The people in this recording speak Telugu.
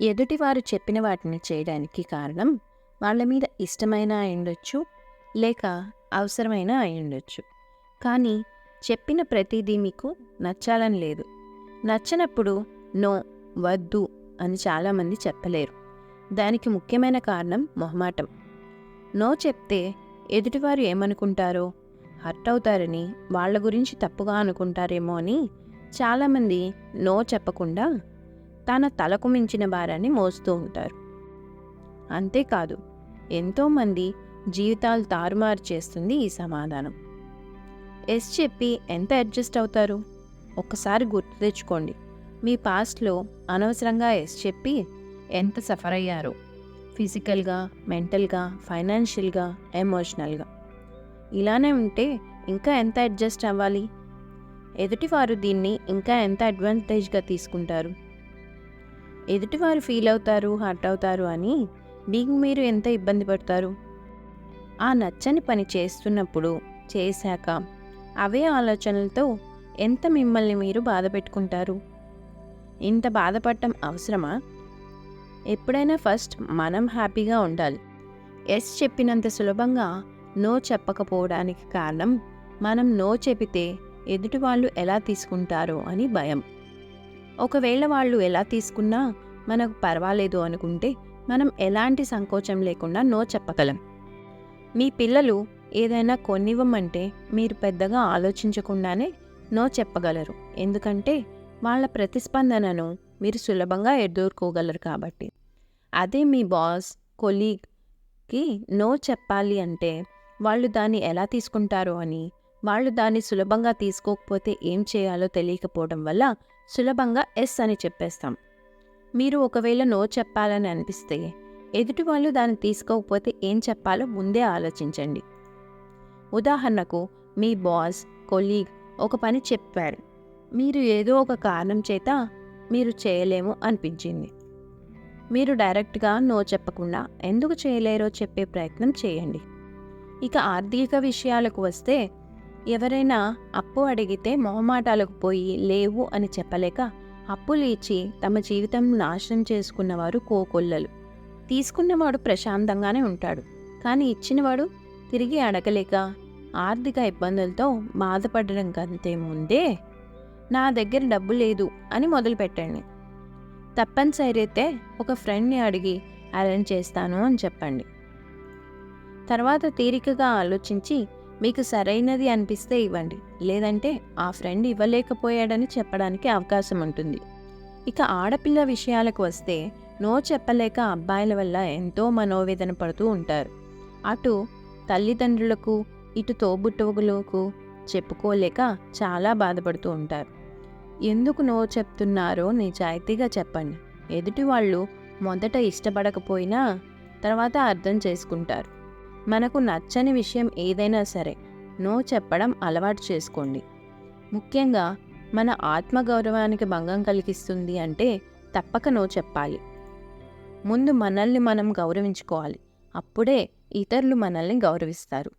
ఎదుటివారు చెప్పిన వాటిని చేయడానికి కారణం వాళ్ళ మీద ఇష్టమైన అయ్యుండొచ్చు, లేక అవసరమైన అయ్యుండొచ్చు. కానీ చెప్పిన ప్రతిదీ మీకు నచ్చాలని లేదు. నచ్చనప్పుడు నో, వద్దు అని చాలామంది చెప్పలేరు. దానికి ముఖ్యమైన కారణం మొహమాటం. నో చెప్తే ఎదుటివారు ఏమనుకుంటారో, హర్ట్ అవుతారని, వాళ్ళ గురించి తప్పుగా అనుకుంటారేమో అని చాలామంది నో చెప్పకుండా తన తలకు మించిన భారాన్ని మోస్తూ ఉంటారు. అంతేకాదు, ఎంతోమంది జీవితాలు తారుమారు చేస్తుంది ఈ సమాధానం. ఎస్ చెప్పి ఎంత అడ్జస్ట్ అవుతారు? ఒక్కసారి గుర్తు తెచ్చుకోండి. మీ పాస్ట్లో అనవసరంగా ఎస్ చెప్పి ఎంత సఫర్ అయ్యారో, ఫిజికల్గా, మెంటల్గా, ఫైనాన్షియల్గా, ఎమోషనల్గా. ఇలానే ఉంటే ఇంకా ఎంత అడ్జస్ట్ అవ్వాలి? ఎదుటివారు దీన్ని ఇంకా ఎంత అడ్వాంటేజ్గా తీసుకుంటారు? ఎదుటివారు ఫీల్ అవుతారు, హర్ట్ అవుతారు అని మీకు మీరు ఎంత ఇబ్బంది పడతారు? ఆ నచ్చని పని చేస్తున్నప్పుడు, చేశాక అవే ఆలోచనలతో ఎంత మిమ్మల్ని మీరు బాధ పెట్టుకుంటారు? ఇంత బాధపడటం అవసరమా? ఎప్పుడైనా ఫస్ట్ మనం హ్యాపీగా ఉండాలి. ఎస్ చెప్పినంత సులభంగా నో చెప్పకపోవడానికి కారణం మనం నో చెబితే ఎదుటి వాళ్ళు ఎలా తీసుకుంటారో అని భయం. ఒకవేళ వాళ్ళు ఎలా తీసుకున్నా మనకు పర్వాలేదు అనుకుంటే మనం ఎలాంటి సంకోచం లేకుండా నో చెప్పగలం. మీ పిల్లలు ఏదైనా కొనివ్వమంటే మీరు పెద్దగా ఆలోచించకుండానే నో చెప్పగలరు. ఎందుకంటే వాళ్ళ ప్రతిస్పందనను మీరు సులభంగా ఎదుర్కోగలరు కాబట్టి. అదే మీ బాస్, కొలీగ్కి నో చెప్పాలి అంటే వాళ్ళు దాన్ని ఎలా తీసుకుంటారో అని, వాళ్ళు దాన్ని సులభంగా తీసుకోకపోతే ఏం చేయాలో తెలియకపోవడం వల్ల సులభంగా ఎస్ అని చెప్పేస్తాం. మీరు ఒకవేళ నో చెప్పాలని అనిపిస్తే ఎదుటి వాళ్ళు దాన్ని తీసుకోకపోతే ఏం చెప్పాలో ముందే ఆలోచించండి. ఉదాహరణకు, మీ బాస్, కొలీగ్ ఒక పని చెప్పారు. మీరు ఏదో ఒక కారణం చేత మీరు చేయలేము అనిపించింది. మీరు డైరెక్ట్గా నో చెప్పకుండా ఎందుకు చేయలేరో చెప్పే ప్రయత్నం చేయండి. ఇక ఆర్థిక విషయాలకు వస్తే, ఎవరైనా అప్పు అడిగితే మొహమాటాలకు పోయి లేవు అని చెప్పలేక అప్పులు ఇచ్చి తమ జీవితం నాశనం చేసుకున్నవారు కోకొల్లలు. తీసుకున్నవాడు ప్రశాంతంగానే ఉంటాడు, కానీ ఇచ్చినవాడు తిరిగి అడగలేక ఆర్థిక ఇబ్బందులతో బాధపడడం కంటే ముందే నా దగ్గర డబ్బు లేదు అని మొదలుపెట్టండి. తప్పనిసరి అయితే ఒక ఫ్రెండ్ని అడిగి అరేంజ్ చేస్తాను అని చెప్పండి. తర్వాత తీరికగా ఆలోచించి మీకు సరైనది అనిపిస్తే ఇవ్వండి, లేదంటే ఆ ఫ్రెండ్ ఇవ్వలేకపోయాడని చెప్పడానికి అవకాశం ఉంటుంది. ఇక ఆడపిల్ల విషయాలకు వస్తే, నో చెప్పలేక అబ్బాయిల వల్ల ఎంతో మనోవేదన పడుతూ ఉంటారు. అటు తల్లిదండ్రులకు, ఇటు తోబుట్టువులకు చెప్పుకోలేక చాలా బాధపడుతూ ఉంటారు. ఎందుకు నో చెప్తున్నారో నిజాయితీగా చెప్పండి. ఎదుటి వాళ్ళు మొదట ఇష్టపడకపోయినా తర్వాత అర్థం చేసుకుంటారు. మనకు నచ్చని విషయం ఏదైనా సరే నో చెప్పడం అలవాటు చేసుకోండి. ముఖ్యంగా మన ఆత్మగౌరవానికి భంగం కలిగిస్తుంది అంటే తప్పక నో చెప్పాలి. ముందు మనల్ని మనం గౌరవించుకోవాలి, అప్పుడే ఇతరులు మనల్ని గౌరవిస్తారు.